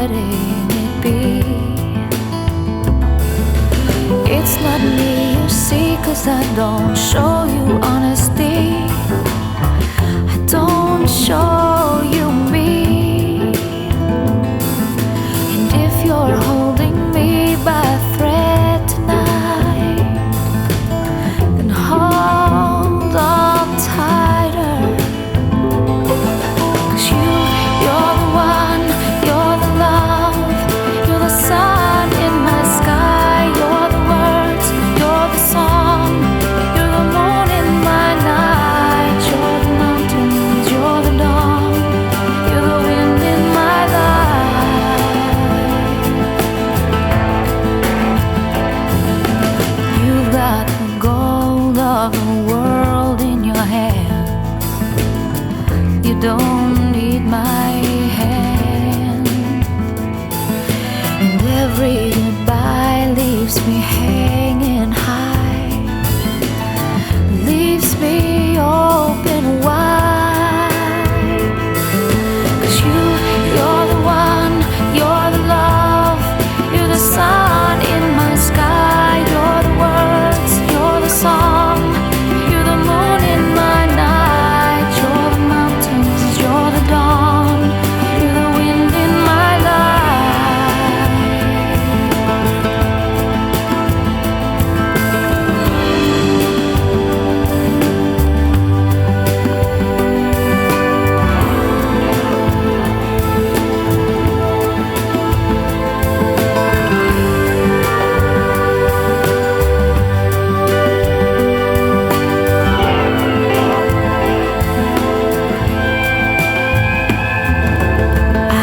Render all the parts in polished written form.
letting it be. It's not me you see, 'cause I don't show you honesty. I don't show you me. And if you're holding me by a thread tonight, then hold on tighter. 'Cause you're the one, you're the love, you're the sun in my sky, you're the words, you're the song, you're the moon in my night, you're the mountains, you're the dawn, you're the wind in my life. You've got the gold of the world in your hand. You don't need my hand. And every goodbye leaves me hanging high, leaves me open wide. 'Cause you're the one, you're the love, you're the sun in my sky, you're the words, you're the song, you're the moon in my night, you're the mountains, you're the dawn, you're the wind in my life.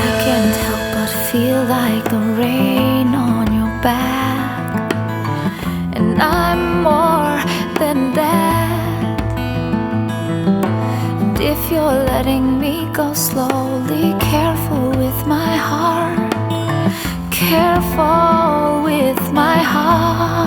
I can't help but feel like the rain on your back, and I'm more than that. And if you're letting me go slowly, careful with my heart, careful with my heart.